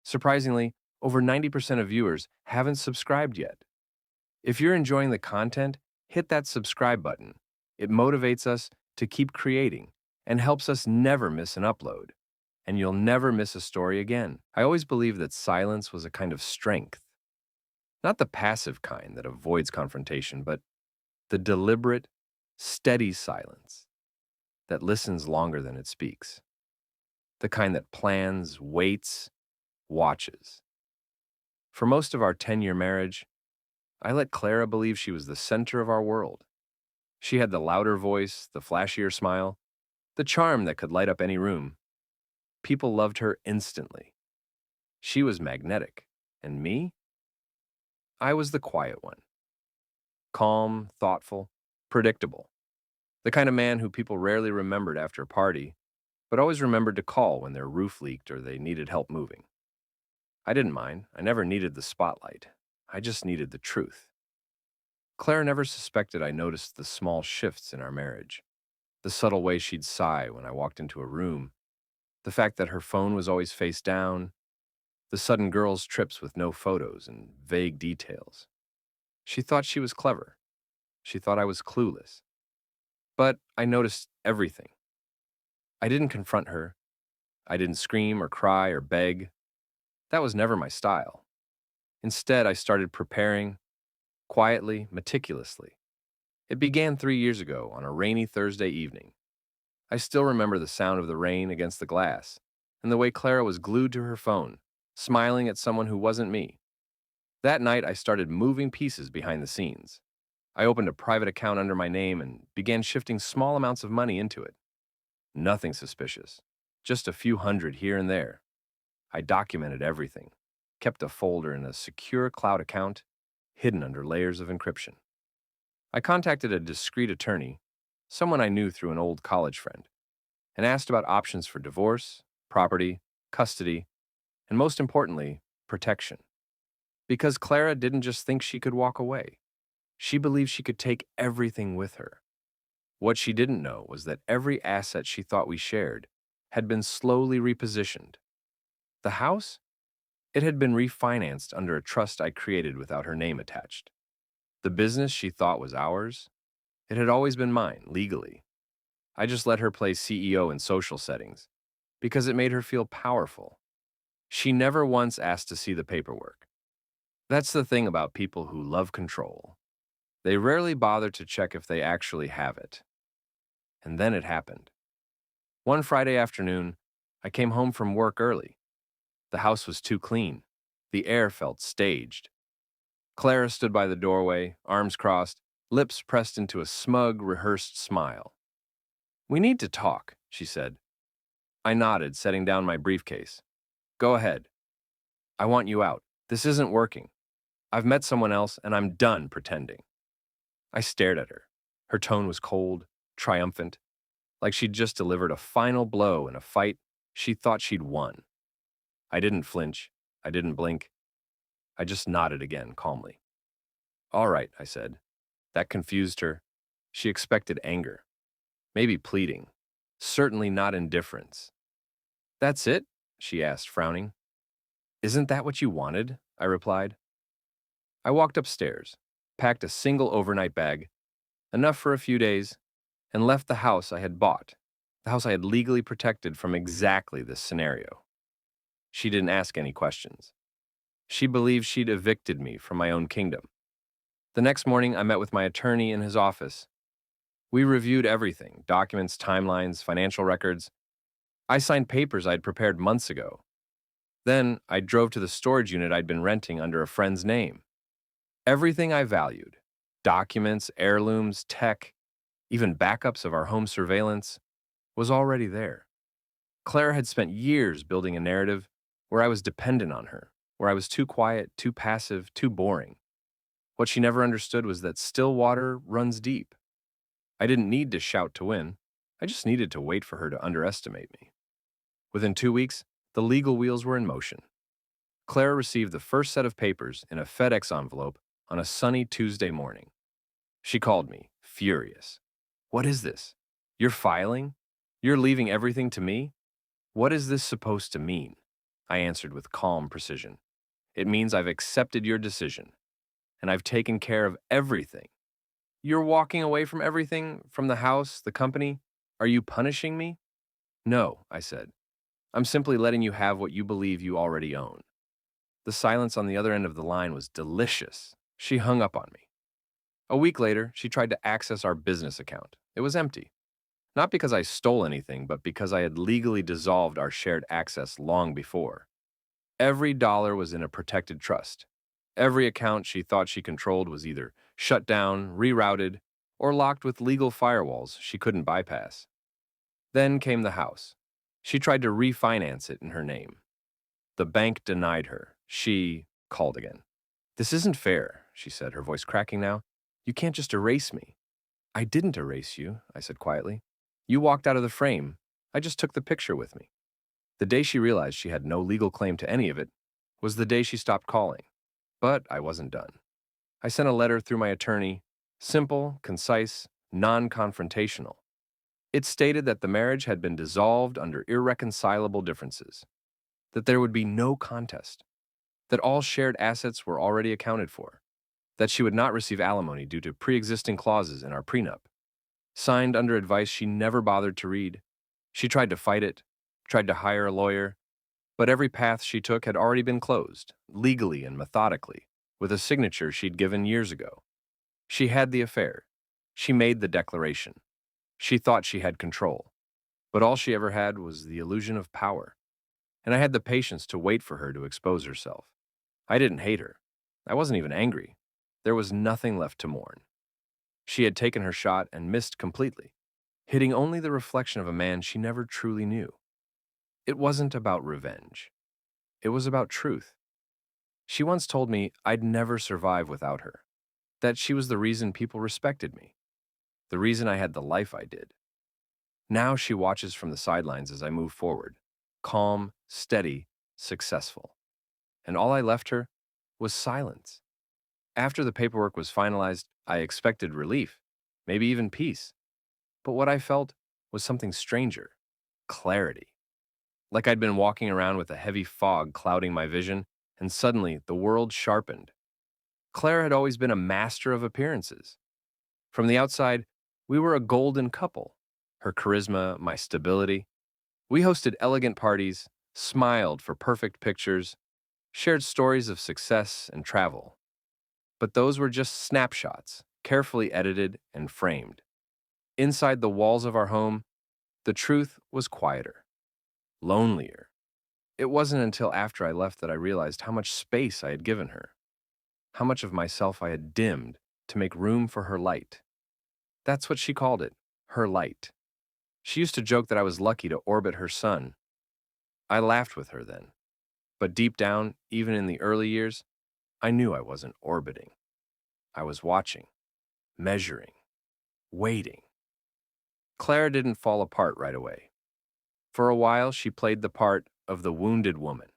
Surprisingly, over 90% of viewers haven't subscribed yet. If you're enjoying the content, hit that subscribe button. It motivates us to keep creating and helps us never miss an upload. And you'll never miss a story again. I always believed that silence was a kind of strength. Not the passive kind that avoids confrontation, but the deliberate, steady silence that listens longer than it speaks. The kind that plans, waits, watches. For most of our 10-year marriage, I let Clara believe she was the center of our world. She had the louder voice, the flashier smile, the charm that could light up any room. People loved her instantly. She was magnetic. And me? I was the quiet one. Calm, thoughtful, predictable. The kind of man who people rarely remembered after a party, but always remembered to call when their roof leaked or they needed help moving. I didn't mind. I never needed the spotlight. I just needed the truth. Claire never suspected I noticed the small shifts in our marriage. The subtle way she'd sigh when I walked into a room, the fact that her phone was always face down, the sudden girls' trips with no photos and vague details. She thought she was clever. She thought I was clueless. But I noticed everything. I didn't confront her. I didn't scream or cry or beg. That was never my style. Instead, I started preparing, quietly, meticulously. It began 3 years ago on a rainy Thursday evening. I still remember the sound of the rain against the glass and the way Clara was glued to her phone, smiling at someone who wasn't me. That night, I started moving pieces behind the scenes. I opened a private account under my name and began shifting small amounts of money into it. Nothing suspicious, just a few hundred here and there. I documented everything, kept a folder in a secure cloud account, hidden under layers of encryption. I contacted a discreet attorney, someone I knew through an old college friend, and asked about options for divorce, property, custody, and most importantly, protection. Because Clara didn't just think she could walk away. She believed she could take everything with her. What she didn't know was that every asset she thought we shared had been slowly repositioned. The house? It had been refinanced under a trust I created without her name attached. The business she thought was ours? It had always been mine, legally. I just let her play CEO in social settings because it made her feel powerful. She never once asked to see the paperwork. That's the thing about people who love control. They rarely bother to check if they actually have it. And then it happened. One Friday afternoon, I came home from work early. The house was too clean. The air felt staged. Clara stood by the doorway, arms crossed, lips pressed into a smug, rehearsed smile. "We need to talk," she said. I nodded, setting down my briefcase. "Go ahead. I want you out. This isn't working. I've met someone else, and I'm done pretending." I stared at her. Her tone was cold, triumphant, like she'd just delivered a final blow in a fight she thought she'd won. I didn't flinch. I didn't blink. I just nodded again, calmly. "All right," I said. That confused her. She expected anger. Maybe pleading. Certainly not indifference. "That's it?" she asked, frowning. "Isn't that what you wanted?" I replied. I walked upstairs, packed a single overnight bag, enough for a few days, and left the house I had bought, the house I had legally protected from exactly this scenario. She didn't ask any questions. She believed she'd evicted me from my own kingdom. The next morning, I met with my attorney in his office. We reviewed everything, documents, timelines, financial records. I signed papers I'd prepared months ago. Then, I drove to the storage unit I'd been renting under a friend's name. Everything I valued, documents, heirlooms, tech, even backups of our home surveillance, was already there. Claire had spent years building a narrative where I was dependent on her, where I was too quiet, too passive, too boring. What she never understood was that still water runs deep. I didn't need to shout to win. I just needed to wait for her to underestimate me. Within 2 weeks, the legal wheels were in motion. Claire received the first set of papers in a FedEx envelope on a sunny Tuesday morning. She called me, furious. "What is this? You're filing? You're leaving everything to me? What is this supposed to mean?" I answered with calm precision. It means I've accepted your decision, and I've taken care of everything. You're walking away from everything, from the house, the company? Are you punishing me? No, I said. I'm simply letting you have what you believe you already own. The silence on the other end of the line was delicious. She hung up on me. A week later, she tried to access our business account. It was empty. Not because I stole anything, but because I had legally dissolved our shared access long before. Every dollar was in a protected trust. Every account she thought she controlled was either shut down, rerouted, or locked with legal firewalls she couldn't bypass. Then came the house. She tried to refinance it in her name. The bank denied her. She called again. This isn't fair, she said, her voice cracking now. You can't just erase me. I didn't erase you, I said quietly. You walked out of the frame. I just took the picture with me. The day she realized she had no legal claim to any of it was the day she stopped calling. But I wasn't done. I sent a letter through my attorney, simple, concise, non-confrontational. It stated that the marriage had been dissolved under irreconcilable differences, that there would be no contest, that all shared assets were already accounted for, that she would not receive alimony due to pre-existing clauses in our prenup. Signed under advice she never bothered to read. She tried to fight it, tried to hire a lawyer, but every path she took had already been closed, legally and methodically, with a signature she'd given years ago. She had the affair. She made the declaration. She thought she had control, but all she ever had was the illusion of power. And I had the patience to wait for her to expose herself. I didn't hate her. I wasn't even angry. There was nothing left to mourn. She had taken her shot and missed completely, hitting only the reflection of a man she never truly knew. It wasn't about revenge. It was about truth. She once told me I'd never survive without her, that she was the reason people respected me, the reason I had the life I did. Now she watches from the sidelines as I move forward, calm, steady, successful. And all I left her was silence. After the paperwork was finalized, I expected relief, maybe even peace. But what I felt was something stranger, clarity. Like I'd been walking around with a heavy fog clouding my vision, and suddenly the world sharpened. Claire had always been a master of appearances. From the outside, we were a golden couple. Her charisma, my stability. We hosted elegant parties, smiled for perfect pictures, shared stories of success and travel. But those were just snapshots, carefully edited and framed. Inside the walls of our home, the truth was quieter, lonelier. It wasn't until after I left that I realized how much space I had given her, how much of myself I had dimmed to make room for her light. That's what she called it, her light. She used to joke that I was lucky to orbit her sun. I laughed with her then. But deep down, even in the early years, I knew I wasn't orbiting. I was watching, measuring, waiting. Claire didn't fall apart right away. For a while, she played the part of the wounded woman.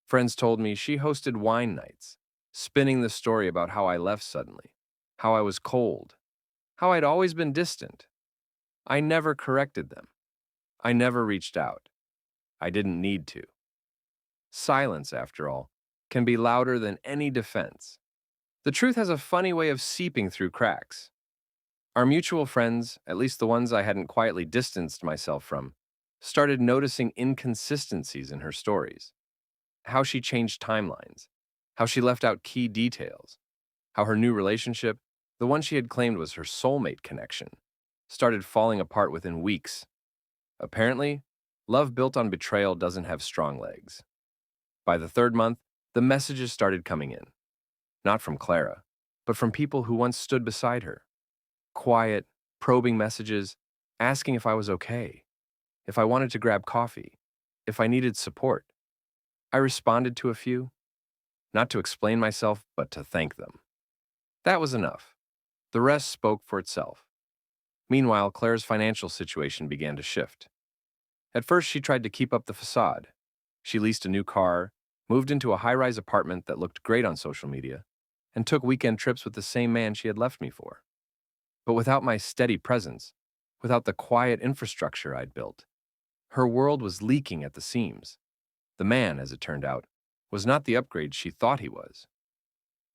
Friends told me she hosted wine nights, spinning the story about how I left suddenly, how I was cold, how I'd always been distant. I never corrected them. I never reached out. I didn't need to. Silence, after all, can be louder than any defense. The truth has a funny way of seeping through cracks. Our mutual friends, at least the ones I hadn't quietly distanced myself from, started noticing inconsistencies in her stories. How she changed timelines, how she left out key details, how her new relationship, the one she had claimed was her soulmate connection, started falling apart within weeks. Apparently, love built on betrayal doesn't have strong legs. By the third month, the messages started coming in. Not from Clara, but from people who once stood beside her. Quiet, probing messages, asking if I was okay, if I wanted to grab coffee, if I needed support. I responded to a few, not to explain myself, but to thank them. That was enough. The rest spoke for itself. Meanwhile, Claire's financial situation began to shift. At first, she tried to keep up the facade. She leased a new car, moved into a high-rise apartment that looked great on social media, and took weekend trips with the same man she had left me for. But without my steady presence, without the quiet infrastructure I'd built, her world was leaking at the seams. The man, as it turned out, was not the upgrade she thought he was.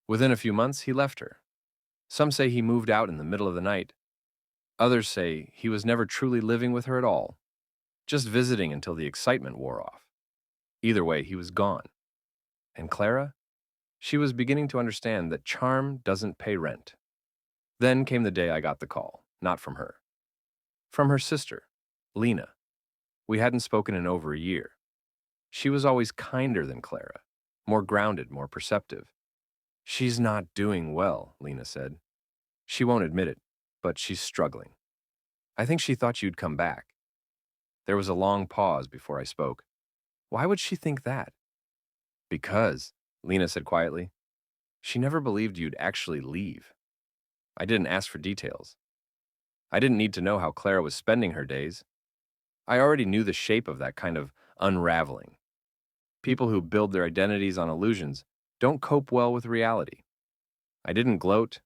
Within a few months, he left her. Some say he moved out in the middle of the night. Others say he was never truly living with her at all, just visiting until the excitement wore off. Either way, he was gone. And Clara? She was beginning to understand that charm doesn't pay rent. Then came the day I got the call, not from her. From her sister, Lena. We hadn't spoken in over a year. She was always kinder than Clara, more grounded, more perceptive. "She's not doing well," Lena said. "She won't admit it, but she's struggling. I think she thought you'd come back." There was a long pause before I spoke. "Why would she think that?" "Because," Lena said quietly, "she never believed you'd actually leave." I didn't ask for details. I didn't need to know how Clara was spending her days. I already knew the shape of that kind of unraveling. People who build their identities on illusions don't cope well with reality. I didn't gloat.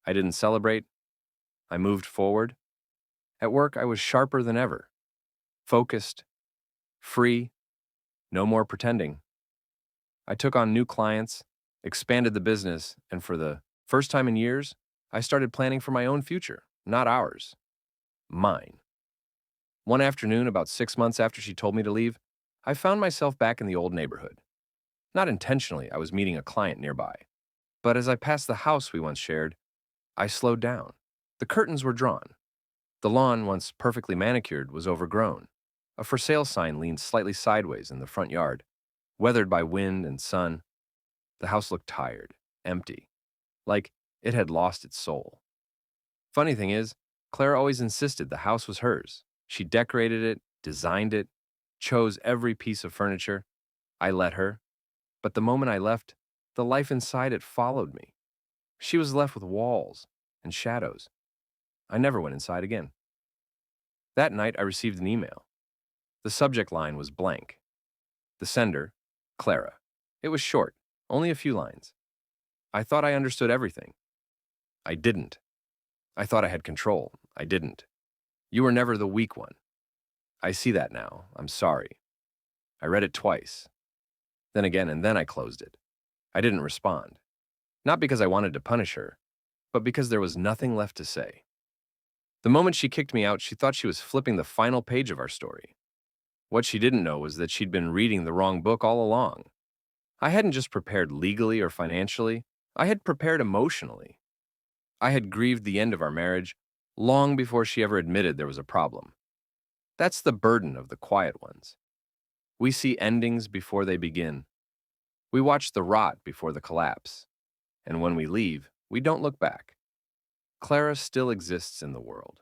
I didn't celebrate. I moved forward. At work, I was sharper than ever. Focused. Free. No more pretending. I took on new clients, expanded the business, and for the first time in years, I started planning for my own future, not ours. Mine. One afternoon, about 6 months after she told me to leave, I found myself back in the old neighborhood. Not intentionally, I was meeting a client nearby. But as I passed the house we once shared, I slowed down. The curtains were drawn. The lawn, once perfectly manicured, was overgrown. A for sale sign leaned slightly sideways in the front yard, weathered by wind and sun. The house looked tired, empty, like it had lost its soul. Funny thing is, Claire always insisted the house was hers. She decorated it, designed it, chose every piece of furniture. I let her. But the moment I left, the life inside it followed me. She was left with walls and shadows. I never went inside again. That night, I received an email. The subject line was blank. The sender, Clara. It was short, only a few lines. I thought I understood everything. I didn't. I thought I had control. I didn't. "You were never the weak one. I see that now. I'm sorry." I read it twice. Then again, and then I closed it. I didn't respond. Not because I wanted to punish her, but because there was nothing left to say. The moment she kicked me out, she thought she was flipping the final page of our story. What she didn't know was that she'd been reading the wrong book all along. I hadn't just prepared legally or financially, I had prepared emotionally. I had grieved the end of our marriage long before she ever admitted there was a problem. That's the burden of the quiet ones. We see endings before they begin. We watch the rot before the collapse. And when we leave, we don't look back. Clara still exists in the world.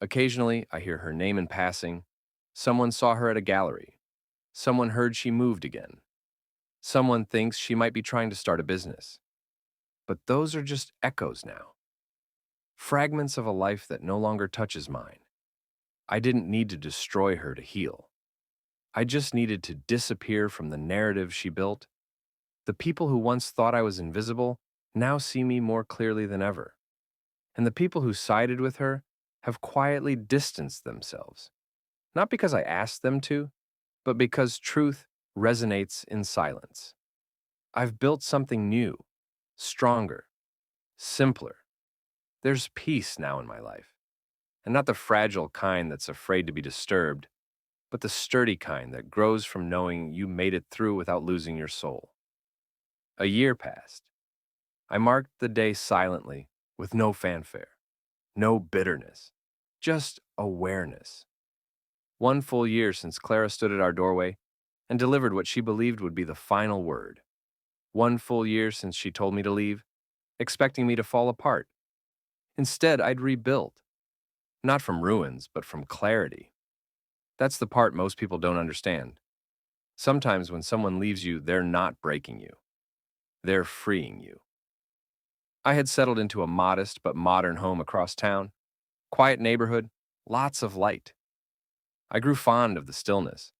Occasionally, I hear her name in passing. Someone saw her at a gallery. Someone heard she moved again. Someone thinks she might be trying to start a business. But those are just echoes now. Fragments of a life that no longer touches mine. I didn't need to destroy her to heal. I just needed to disappear from the narrative she built. The people who once thought I was invisible now see me more clearly than ever. And the people who sided with her have quietly distanced themselves. Not because I asked them to, but because truth resonates in silence. I've built something new, stronger, simpler. There's peace now in my life, and not the fragile kind that's afraid to be disturbed, but the sturdy kind that grows from knowing you made it through without losing your soul. A year passed. I marked the day silently, with no fanfare, no bitterness, just awareness. 1 full year since Clara stood at our doorway and delivered what she believed would be the final word. 1 full year since she told me to leave, expecting me to fall apart. Instead, I'd rebuild. Not from ruins, but from clarity. That's the part most people don't understand. Sometimes when someone leaves you, they're not breaking you. They're freeing you. I had settled into a modest but modern home across town. Quiet neighborhood, lots of light. I grew fond of the stillness.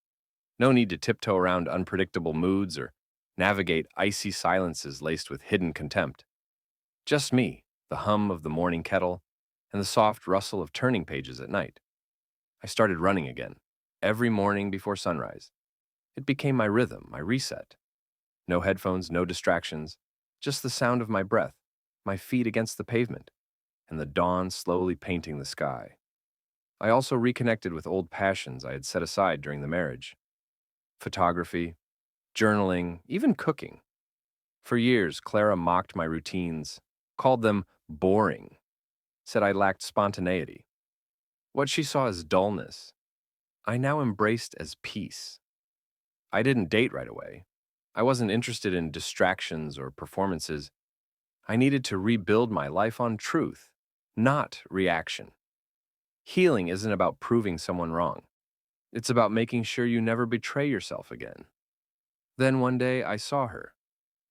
No need to tiptoe around unpredictable moods or navigate icy silences laced with hidden contempt. Just me, the hum of the morning kettle, and the soft rustle of turning pages at night. I started running again, every morning before sunrise. It became my rhythm, my reset. No headphones, no distractions, just the sound of my breath, my feet against the pavement, and the dawn slowly painting the sky. I also reconnected with old passions I had set aside during the marriage: photography, journaling, even cooking. For years, Clara mocked my routines, called them boring, said I lacked spontaneity. What she saw as dullness, I now embraced as peace. I didn't date right away. I wasn't interested in distractions or performances. I needed to rebuild my life on truth, not reaction. Healing isn't about proving someone wrong. It's about making sure you never betray yourself again. Then one day I saw her.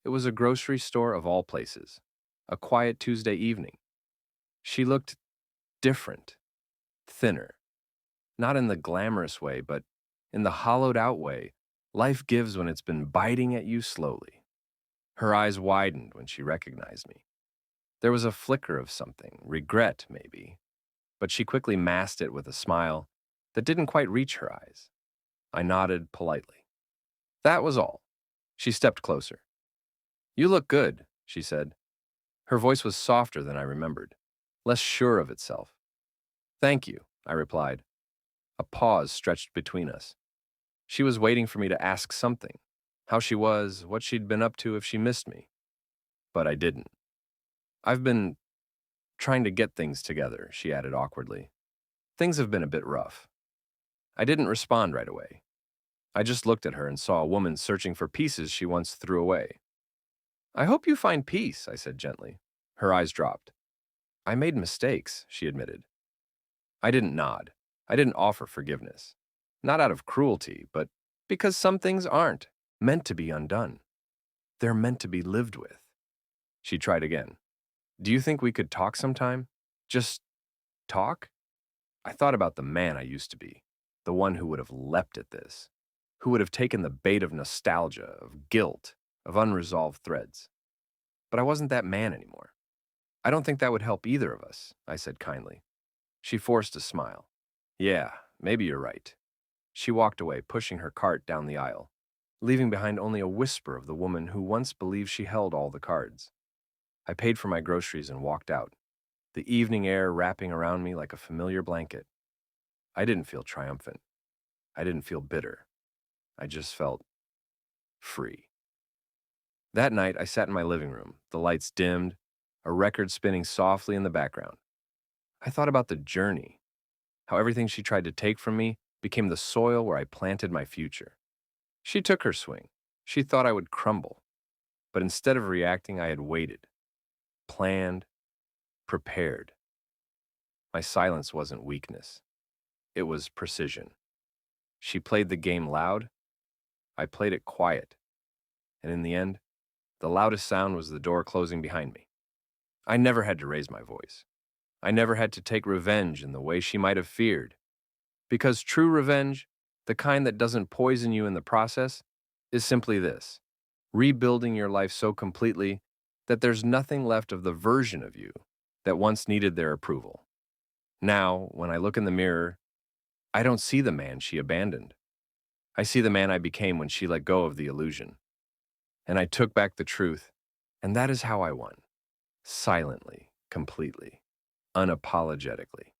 It was a grocery store of all places. A quiet Tuesday evening. She looked different, thinner. Not in the glamorous way, but in the hollowed out way life gives when it's been biting at you slowly. Her eyes widened when she recognized me. There was a flicker of something, regret maybe, but she quickly masked it with a smile that didn't quite reach her eyes. I nodded politely. That was all. She stepped closer. You look good, she said. Her voice was softer than I remembered, less sure of itself. Thank you, I replied. A pause stretched between us. She was waiting for me to ask something, how she was, what she'd been up to if she missed me. But I didn't. I've been trying to get things together, she added awkwardly. Things have been a bit rough. I didn't respond right away. I just looked at her and saw a woman searching for pieces she once threw away. I hope you find peace, I said gently. Her eyes dropped. I made mistakes, she admitted. I didn't nod. I didn't offer forgiveness. Not out of cruelty, but because some things aren't meant to be undone. They're meant to be lived with. She tried again. Do you think we could talk sometime? Just talk? I thought about the man I used to be, the one who would have leapt at this, who would have taken the bait of nostalgia, of guilt, of unresolved threads. But I wasn't that man anymore. I don't think that would help either of us, I said kindly. She forced a smile. Yeah, maybe you're right. She walked away, pushing her cart down the aisle, leaving behind only a whisper of the woman who once believed she held all the cards. I paid for my groceries and walked out, the evening air wrapping around me like a familiar blanket. I didn't feel triumphant. I didn't feel bitter. I just felt free. That night, I sat in my living room, the lights dimmed, a record spinning softly in the background. I thought about the journey, how everything she tried to take from me became the soil where I planted my future. She took her swing. She thought I would crumble. But instead of reacting, I had waited, planned, prepared. My silence wasn't weakness. It was precision. She played the game loud. I played it quiet. And in the end, the loudest sound was the door closing behind me. I never had to raise my voice. I never had to take revenge in the way she might have feared. Because true revenge, the kind that doesn't poison you in the process, is simply this: rebuilding your life so completely that there's nothing left of the version of you that once needed their approval. Now, when I look in the mirror, I don't see the man she abandoned. I see the man I became when she let go of the illusion. And I took back the truth, and that is how I won. Silently, completely, unapologetically.